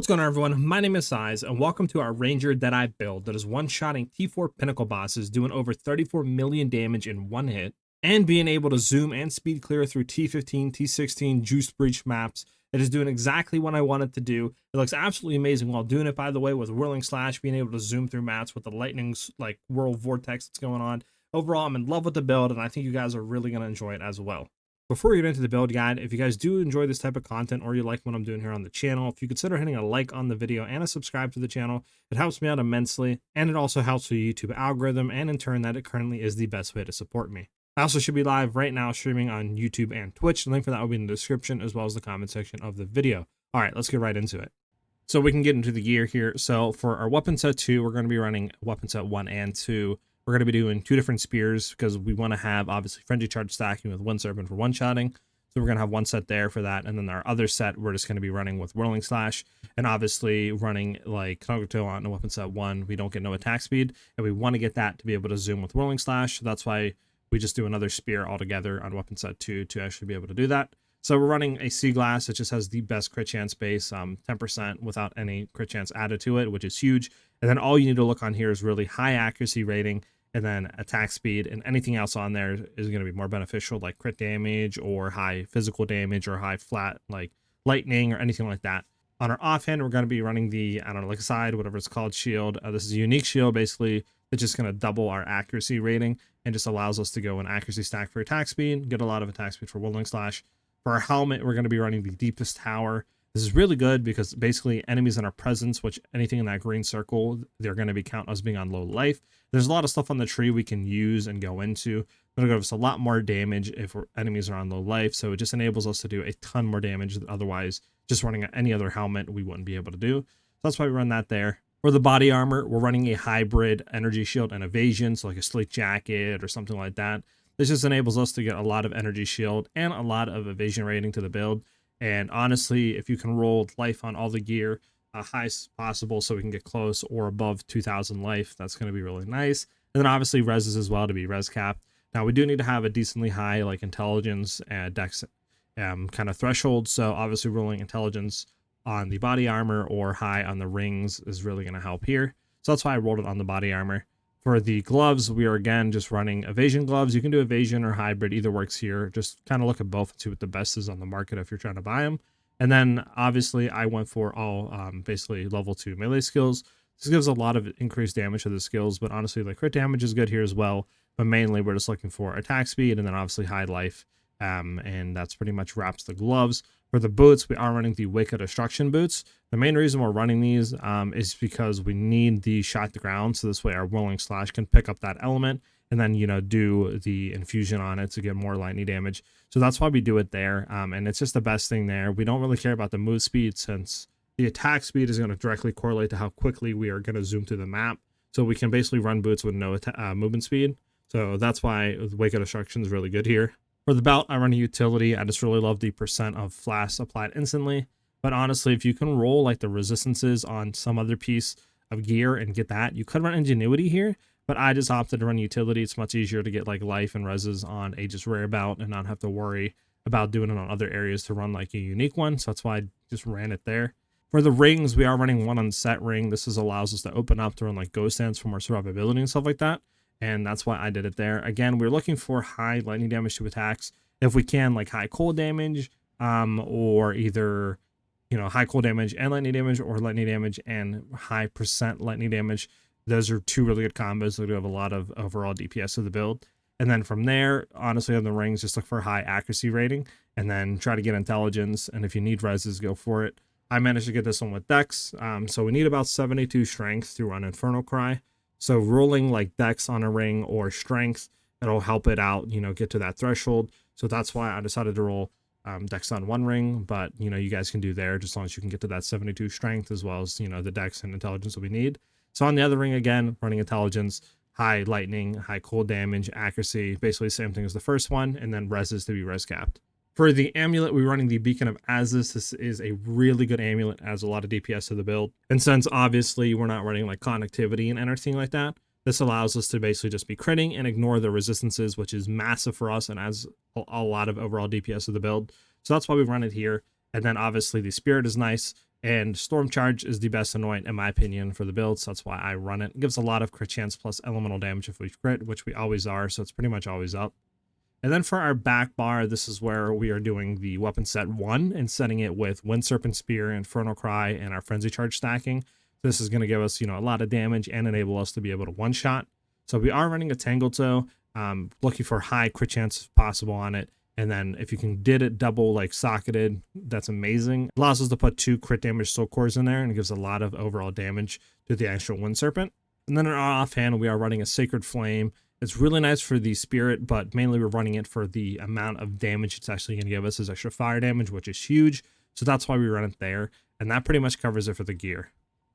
What's going on, everyone? My name is SiahZ, and welcome to our Ranger Deadeye build that is one-shotting T4 Pinnacle bosses, doing over 34 million damage in one hit, and being able to zoom and speed clear through T15, T16 Juice Breach maps. It is doing exactly what I wanted to do. It looks absolutely amazing while doing it, by the way, with Whirling Slash, being able to zoom through maps with the lightning, like, whirl vortex that's going on. Overall, I'm in love with the build, and I think you guys are really going to enjoy it as well. Before we get into the build guide, if you guys do enjoy this type of content or you like what I'm doing here on the channel, if you consider hitting a like on the video and a subscribe to the channel, it helps me out immensely, and it also helps the YouTube algorithm, and in turn that it currently is the best way to support me. I also should be live right now streaming on YouTube and Twitch. The link for that will be in the description as well as the comment section of the video. All right, let's get right into it. So we can get into the gear here. So for our weapon set 2, we're going to be running weapon set 1 and 2. We're going to be doing 2 different spears because we want to have, obviously, Frenzy Charge stacking with Wind Serpent for one-shotting. So we're going to have one set there for that. And then our other set, we're just going to be running with Whirling Slash. And obviously running like Konogoto on weapon set 1, we don't get no attack speed. And we want to get that to be able to zoom with Whirling Slash. So that's why we just do another spear altogether on weapon set 2 to actually be able to do that. So we're running a Sea Glass. It just has the best crit chance base, 10% without any crit chance added to it, which is huge. And then all you need to look on here is really high accuracy rating, and then attack speed, and anything else on there is going to be more beneficial, like crit damage or high physical damage or high flat like lightning or anything like that. On our offhand, we're going to be running the, I don't know, like side, whatever it's called, shield. This is a unique shield, basically. It's just going to double our accuracy rating and just allows us to go an accuracy stack for attack speed, get a lot of attack speed for Whirling Slash. For our helmet, we're going to be running the Deepest Tower. This is really good because basically enemies in our presence, which anything in that green circle, they're going to be count as being on low life. There's a lot of stuff on the tree we can use and go into. It'll give us a lot more damage if enemies are on low life. So it just enables us to do a ton more damage than otherwise just running any other helmet we wouldn't be able to do. So that's why we run that there. For the body armor, we're running a hybrid energy shield and evasion, so like a sleek jacket or something like that. This just enables us to get a lot of energy shield and a lot of evasion rating to the build. And honestly, if you can roll life on all the gear high as possible so we can get close or above 2,000 life, that's going to be really nice. And then obviously reses as well to be res capped. Now we do need to have a decently high like intelligence and dex kind of threshold. So obviously rolling intelligence on the body armor or high on the rings is really going to help here. So that's why I rolled it on the body armor. For the gloves, we are again just running evasion gloves. You can do evasion or hybrid, either works here. Just kind of look at both and see what the best is on the market if you're trying to buy them. And then obviously I went for all basically level 2 melee skills. This gives a lot of increased damage to the skills, but honestly the crit damage is good here as well. But mainly we're just looking for attack speed and then obviously high life. And that's pretty much wraps the gloves. For the boots, we are running the Wake of Destruction boots. The main reason we're running these is because we need the shot to ground, so this way our Whirling Slash can pick up that element and then, you know, do the infusion on it to get more lightning damage. So that's why we do it there, and it's just the best thing there. We don't really care about the move speed since the attack speed is going to directly correlate to how quickly we are going to zoom through the map. So we can basically run boots with no movement speed. So that's why Wake of Destruction is really good here. For the belt, I run a utility. I just really love the percent of flash applied instantly. But honestly, if you can roll like the resistances on some other piece of gear and get that, you could run ingenuity here. But I just opted to run utility. It's much easier to get like life and reses on a just rare belt and not have to worry about doing it on other areas to run like a unique one. So that's why I just ran it there. For the rings, we are running one on set ring. This allows us to open up to run like ghost dance for more survivability and stuff like that. And that's why I did it there. Again, we're looking for high lightning damage to attacks. If we can, like high cold damage, or either, you know, high cold damage and lightning damage, or lightning damage and high percent lightning damage. Those are 2 really good combos that do have a lot of overall DPS of the build. And then from there, honestly, on the rings, just look for high accuracy rating and then try to get intelligence. And if you need reses, go for it. I managed to get this one with Dex. So we need about 72 strength to run Infernal Cry. So rolling like Dex on a ring or strength, it'll help it out, you know, get to that threshold. So that's why I decided to roll Dex on one ring, but, you know, you guys can do there just as long as you can get to that 72 strength as well as, you know, the Dex and intelligence that we need. So on the other ring, again, running intelligence, high lightning, high cold damage, accuracy, basically the same thing as the first one, and then reses to be res capped. For the amulet, we're running the Beacon of Azis. This is a really good amulet, adds a lot of DPS to the build. And since obviously we're not running like connectivity and anything like that, this allows us to basically just be critting and ignore the resistances, which is massive for us and adds a lot of overall DPS to the build. So that's why we run it here. And then obviously the Spirit is nice. And Storm Charge is the best anoint in my opinion for the build, so that's why I run it. It gives a lot of crit chance plus elemental damage if we crit, which we always are, so it's pretty much always up. And then for our back bar, this is where we are doing the weapon set 1 and setting it with Wind Serpent Spear, Infernal Cry, and our Frenzy Charge stacking. This is going to give us, a lot of damage and enable us to be able to one-shot. So we are running a Tangle Toe, looking for high crit chance if possible on it. And then if you can did it double like socketed, that's amazing. It allows us to put 2 crit damage soul cores in there and it gives a lot of overall damage to the actual Wind Serpent. And then in our offhand, we are running a Sacred Flame. It's really nice for the spirit, but mainly we're running it for the amount of damage it's actually going to give us as extra fire damage, which is huge. So that's why we run it there. And that pretty much covers it for the gear.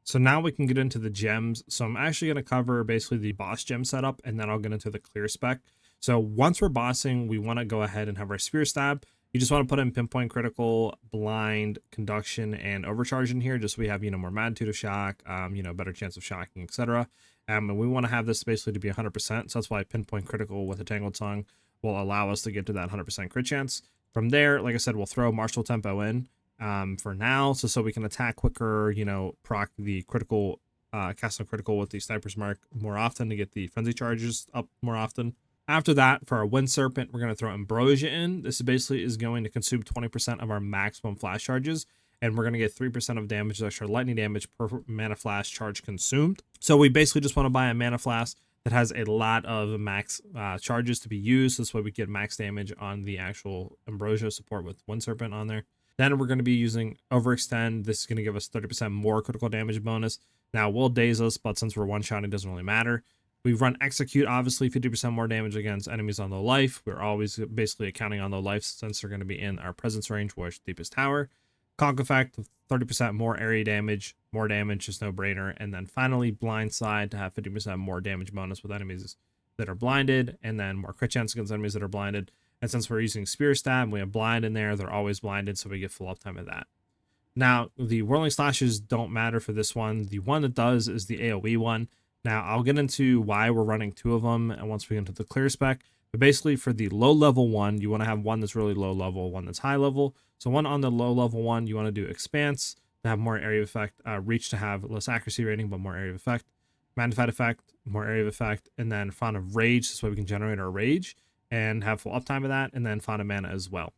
So now we can get into the gems. So I'm actually going to cover basically the boss gem setup, and then I'll get into the clear spec. So once we're bossing, we want to go ahead and have our spear stab. You just want to put in pinpoint, critical, blind, conduction, and overcharge in here, just so we have, more magnitude of shock, better chance of shocking, etc. And we want to have this basically to be 100%. So that's why pinpoint critical with a Tangled Tongue will allow us to get to that 100% crit chance. From there, like I said, we'll throw martial tempo in for now, so we can attack quicker, proc the critical, cast on critical with the Sniper's Mark more often to get the frenzy charges up more often. After that, for our Wind Serpent, we're going to throw Ambrosia in. This basically is going to consume 20% of our maximum flash charges, and we're going to get 3% of damage, extra lightning damage per mana flash charge consumed. So we basically just want to buy a mana flask that has a lot of max charges to be used. This way we get max damage on the actual Ambrosia support with Wind Serpent on there. Then we're going to be using Overextend. This is going to give us 30% more critical damage bonus. Now, it will daze us, but since we're one-shotting, it doesn't really matter. We run Execute, obviously 50% more damage against enemies on low life. We're always basically accounting on low life since they're going to be in our presence range, which Deepest Tower. Conk Effect, 30% more area damage, more damage, just no brainer. And then finally, Blindside to have 50% more damage bonus with enemies that are blinded, and then more crit chance against enemies that are blinded. And since we're using Spear Stab, we have blind in there, they're always blinded, so we get full uptime of that. Now, the Whirling Slashes don't matter for this one. The one that does is the AoE one. Now, I'll get into why we're running 2 of them and once we get into the clear spec. But basically, for the low level one, you want to have one that's really low level, one that's high level. So one on the low level one, you want to do Expanse to have more area of effect, Reach to have less accuracy rating, but more area of effect, Magnified Effect, more area of effect, and then Font of Rage, this way we can generate our rage and have full uptime of that, and then Font of Mana as well.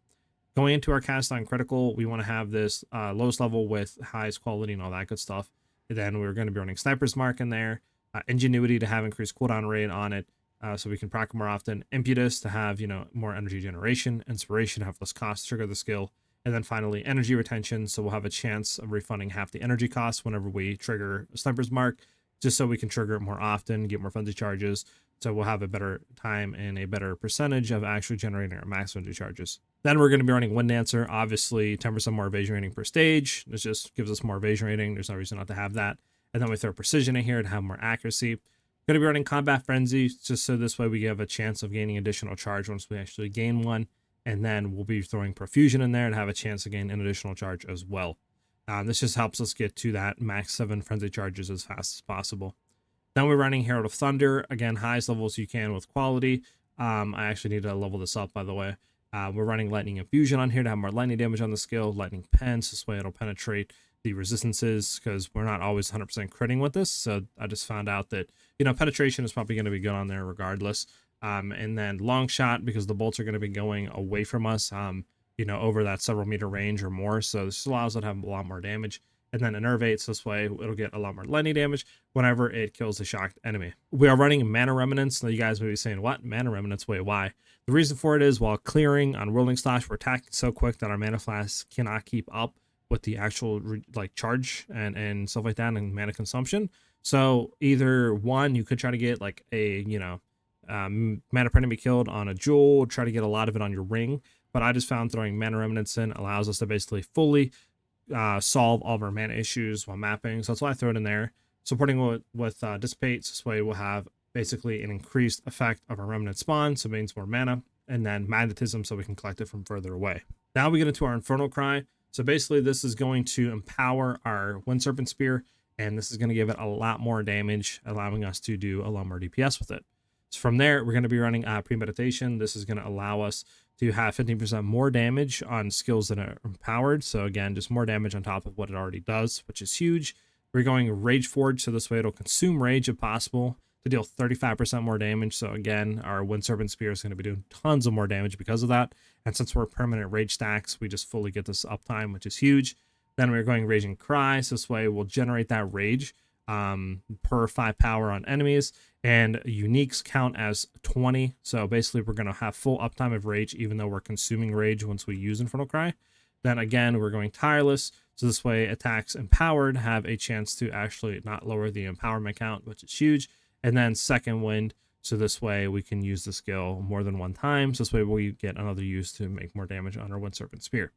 Going into our cast on critical, we want to have this lowest level with highest quality and all that good stuff. And then we're going to be running Sniper's Mark in there. Ingenuity to have increased cooldown rate on it, so we can proc more often. Impetus to have, more energy generation. Inspiration to have less cost to trigger the skill. And then finally, energy retention, so we'll have a chance of refunding half the energy costs whenever we trigger a Sniper's Mark, just so we can trigger it more often, get more frenzy charges, so we'll have a better time and a better percentage of actually generating our max frenzy charges. Then we're going to be running Wind Dancer, obviously 10% more evasion rating per stage. This just gives us more evasion rating. There's no reason not to have that. And then we throw Precision in here to have more accuracy. Going to be running Combat Frenzy, just so this way we have a chance of gaining additional charge once we actually gain one. And then we'll be throwing Profusion in there to have a chance to gain an additional charge as well. This just helps us get to that max 7 frenzy charges as fast as possible. Then we're running Herald of Thunder, again, highest levels you can with quality. I actually need to level this up, by the way. We're running Lightning Infusion on here to have more lightning damage on the skill. Lightning Pence, this way it'll penetrate the resistances, because we're not always 100% critting with this. So I just found out that, penetration is probably going to be good on there regardless. And then Long Shot, because the bolts are going to be going away from us, over that several meter range or more. So this allows it to have a lot more damage. And then Enervates, this way it'll get a lot more lightning damage whenever it kills the shocked enemy. We are running Mana Remnants. Now you guys may be saying, what? Mana Remnants? Wait, why? The reason for it is while clearing on Whirling Slash, we're attacking so quick that our Mana Flask cannot keep up with the actual charge and stuff like that and mana consumption. So either one, you could try to get like a, mana per enemy killed on a jewel, try to get a lot of it on your ring. But I just found throwing Mana Remnants in allows us to basically fully solve all of our mana issues while mapping. So that's why I throw it in there. Supporting with Dissipates, this way we'll have basically an increased effect of our Remnant spawn, so it means more mana, and then Magnetism, so we can collect it from further away. Now we get into our Infernal Cry. So basically this is going to empower our Wind Serpent Spear, and this is going to give it a lot more damage, allowing us to do a lot more DPS with it. So from there, we're going to be running Premeditation. This is going to allow us to have 15% more damage on skills that are empowered. So again, just more damage on top of what it already does, which is huge. We're going Rage Forge, so this way it'll consume rage if possible to deal 35% more damage. So again, our Wind Serpent Spear is going to be doing tons of more damage because of that. And since we're permanent rage stacks, we just fully get this uptime, which is huge. Then we're going Raging Cry, so this way we'll generate that rage per 5 power on enemies, and uniques count as 20. So basically we're going to have full uptime of rage even though we're consuming rage once we use Infernal Cry. Then again, we're going Tireless, so this way attacks empowered have a chance to actually not lower the empowerment count, which is huge. And then Second Wind, so this way we can use the skill more than one time, so this way we get another use to make more damage on our Wind Serpent Spear.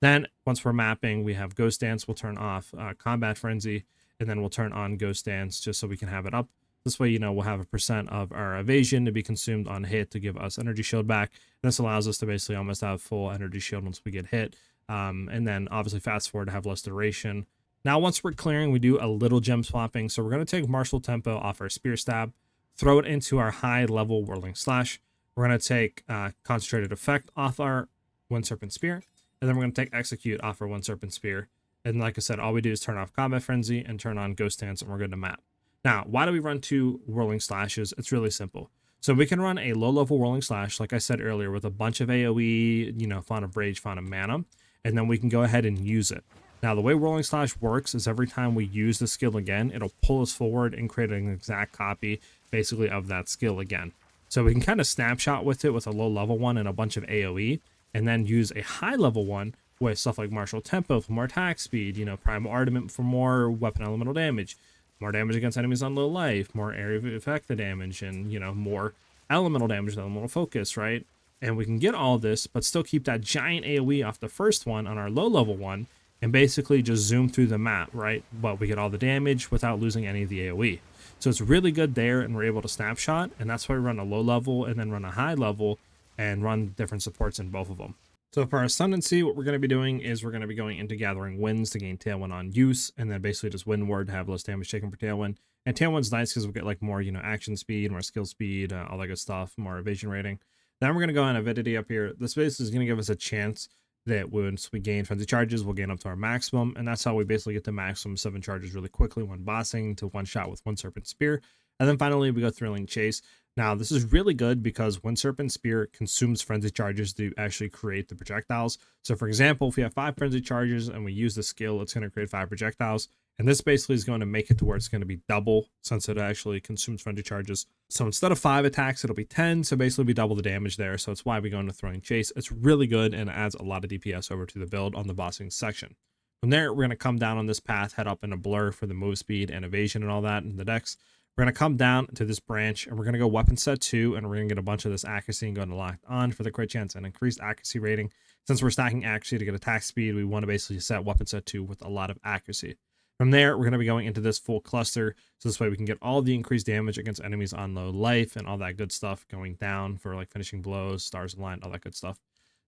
Then once we're mapping, we have Ghost Dance. We'll turn off Combat Frenzy, and then we'll turn on Ghost Dance just so we can have it up. This way, we'll have a percent of our evasion to be consumed on hit to give us energy shield back. This allows us to basically almost have full energy shield once we get hit. And then obviously fast forward to have less duration. Now, once we're clearing, we do a little gem swapping. So we're going to take Martial Tempo off our Spear Stab, throw it into our high level Whirling Slash. We're going to take Concentrated Effect off our Wind Serpent Spear. And then we're going to take Execute off our Wind Serpent Spear. And like I said, all we do is turn off Combat Frenzy and turn on Ghost Dance, and we're good to map. Now, why do we run 2 Whirling Slashes? It's really simple. So we can run a low-level Whirling Slash, like I said earlier, with a bunch of AoE, Font of Rage, Font of Mana, and then we can go ahead and use it. Now, the way Whirling Slash works is every time we use the skill again, it'll pull us forward and create an exact copy, basically, of that skill again. So we can kind of snapshot with it with a low-level one and a bunch of AoE, and then use a high-level one with stuff like Martial Tempo for more attack speed, Primal Ardent for more weapon elemental damage, more damage against enemies on low life, more area of effect damage, and, more elemental damage, elemental focus, right? And we can get all this, but still keep that giant AoE off the first one on our low level one, and basically just zoom through the map, right? But we get all the damage without losing any of the AoE. So it's really good there, and we're able to snapshot, and that's why we run a low level and then run a high level and run different supports in both of them. So for our Ascendancy, what we're going to be doing is we're going to be going into Gathering Winds to gain Tailwind on use, and then basically just Windward to have less damage taken per Tailwind. And Tailwind's nice because we'll get like more, action speed, more skill speed, all that good stuff, more evasion rating. Then we're going to go on Avidity up here. This basically is going to give us a chance that once we gain Frenzy Charges, we'll gain up to our maximum, and that's how we basically get to maximum 7 charges really quickly when bossing to one shot with Wind Serpent Spear. And then finally, we go Thrilling Chase. Now, this is really good because Wind Serpent Spear consumes Frenzy Charges to actually create the projectiles. So, for example, if we have 5 Frenzy Charges and we use the skill, it's going to create 5 projectiles. And this basically is going to make it to where it's going to be double since it actually consumes Frenzy Charges. So instead of 5 attacks, it'll be 10. So basically, we double the damage there. So it's why we go into Thrilling Chase. It's really good and adds a lot of DPS over to the build on the bossing section. From there, we're going to come down on this path, head up in a Blur for the move speed and evasion and all that in the decks. We're going to come down to this branch, and we're going to go Weapon Set 2, and we're going to get a bunch of this accuracy and go into Locked On for the crit chance and increased accuracy rating. Since we're stacking accuracy to get attack speed, we want to basically set Weapon Set 2 with a lot of accuracy. From there, we're going to be going into this full cluster, so this way we can get all the increased damage against enemies on low life and all that good stuff going down for like finishing blows, stars aligned, all that good stuff.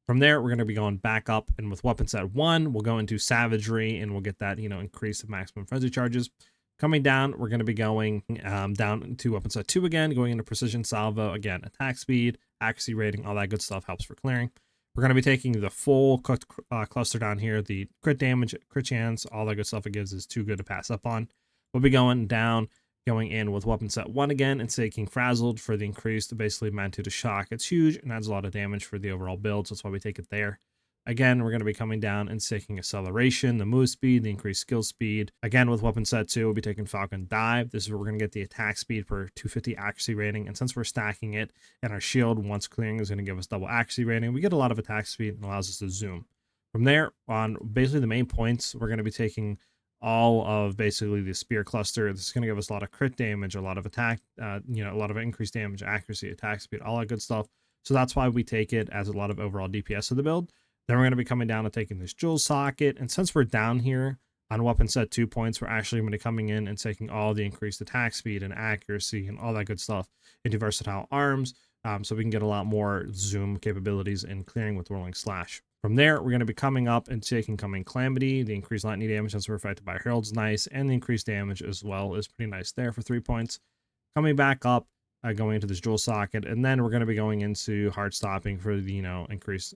From there, we're going to be going back up, and with Weapon Set 1, we'll go into Savagery, and we'll get that, increase of maximum frenzy charges. Coming down, we're going to be going down to Weapon Set 2 again, going into Precision Salvo, again, attack speed, accuracy rating, all that good stuff helps for clearing. We're going to be taking the full cluster down here, the crit damage, crit chance, all that good stuff it gives is too good to pass up on. We'll be going down, going in with Weapon Set 1 again, and taking Frazzled for the increased, basically Magnitude of Shock. It's huge and adds a lot of damage for the overall build, so that's why we take it there. Again, we're going to be coming down and taking Acceleration, the move speed, the increased skill speed. Again, with Weapon Set 2, we'll be taking Falcon Dive. This is where we're going to get the attack speed per 250 accuracy rating. And since we're stacking it, and our shield, once clearing, is going to give us double accuracy rating, we get a lot of attack speed and allows us to zoom. From there, on basically the main points, we're going to be taking all of basically the Spear Cluster. This is going to give us a lot of crit damage, a lot of attack, a lot of increased damage, accuracy, attack speed, all that good stuff. So that's why we take it as a lot of overall DPS of the build. Then we're going to be coming down and taking this Jewel Socket. And since we're down here on Weapon Set 2 points, we're actually going to be coming in and taking all the increased attack speed and accuracy and all that good stuff into Versatile Arms. So we can get a lot more zoom capabilities in clearing with Whirling Slash. From there, we're going to be coming up and taking Coming Calamity. The increased lightning damage since we're affected by Herald's nice. And the increased damage as well is pretty nice there for 3 points. Coming back up, going into this jewel socket, and then we're going to be going into heart stopping for the increased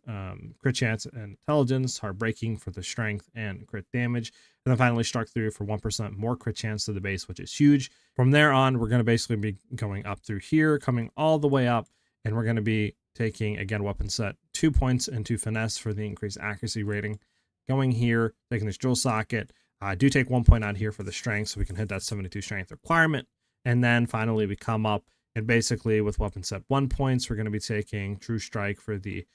crit chance and intelligence, heart breaking for the strength and crit damage, and then finally struck through for 1% more crit chance to the base, which is huge. From there on, we're going to basically be going up through here, coming all the way up, and we're going to be taking, again, weapon set 2 points into finesse for the increased accuracy rating. Going here, taking this jewel socket. I do take 1 point out here for the strength, so we can hit that 72 strength requirement. And then finally we come up, and basically with weapon set 1 points, we're going to be taking True Strike for the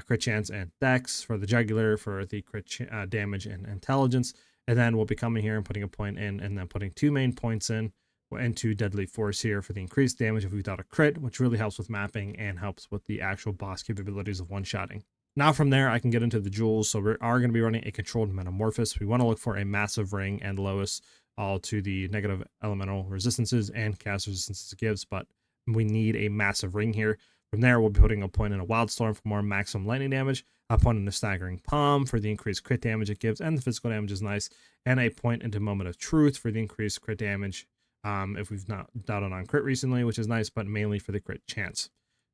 crit chance and dex, for the jugular for the crit damage and intelligence. And then we'll be coming here and putting a point in, and then putting 2 main points in into Deadly Force here for the increased damage if we got a crit, which really helps with mapping and helps with the actual boss capabilities of one-shotting. Now from there, I can get into the jewels. So we are going to be running a controlled metamorphosis. We want to look for a massive ring and lowest all to the negative elemental resistances and cast resistances it gives, but we need a massive ring here. From there, we'll be putting a point in a Wildstorm for more maximum lightning damage, a point in a Staggering Palm for the increased crit damage it gives, and the physical damage is nice, and a point into Moment of Truth for the increased crit damage if we've not doubted on crit recently, which is nice, but mainly for the crit chance.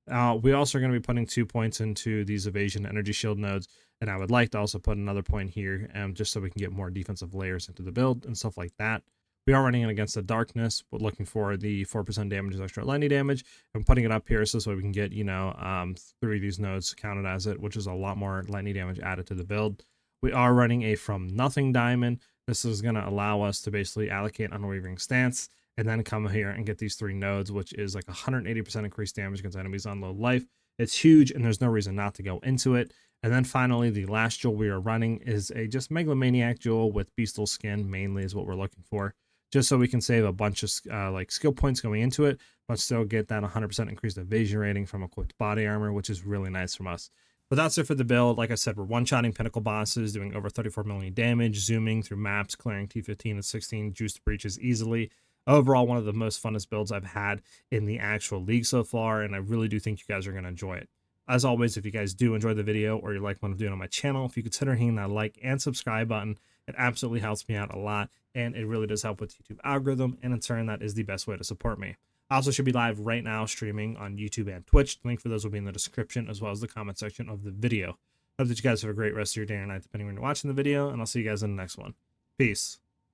We also are going to be putting 2 points into these evasion energy shield nodes, and I would like to also put another point here just so we can get more defensive layers into the build and stuff like that. We are running it against the darkness, but looking for the 4% damage as extra lightning damage, and putting it up here so we can get 3 of these nodes counted as it, which is a lot more lightning damage added to the build. We are running a From Nothing diamond. This is going to allow us to basically allocate Unwavering Stance, and then come here and get these 3 nodes, which is like 180% increased damage against enemies on low life. It's huge, and there's no reason not to go into it. And then finally, the last jewel we are running is a just Megalomaniac jewel with Beastal Skin, mainly is what we're looking for, just so we can save a bunch of like skill points going into it, but still get that 100% increased evasion rating from equipped body armor, which is really nice from us. But that's it for the build. Like I said, we're one-shotting pinnacle bosses, doing over 34 million damage, zooming through maps, clearing T15 and 16 juiced breaches easily. Overall, one of the most funnest builds I've had in the actual league so far, and I really do think you guys are going to enjoy it. As always, if you guys do enjoy the video or you like what I'm doing on my channel, if you consider hitting that like and subscribe button, it absolutely helps me out a lot, and it really does help with the YouTube algorithm, and in turn, that is the best way to support me. I also should be live right now streaming on YouTube and Twitch. The link for those will be in the description as well as the comment section of the video. Hope that you guys have a great rest of your day or night, depending on when you're watching the video, and I'll see you guys in the next one. Peace.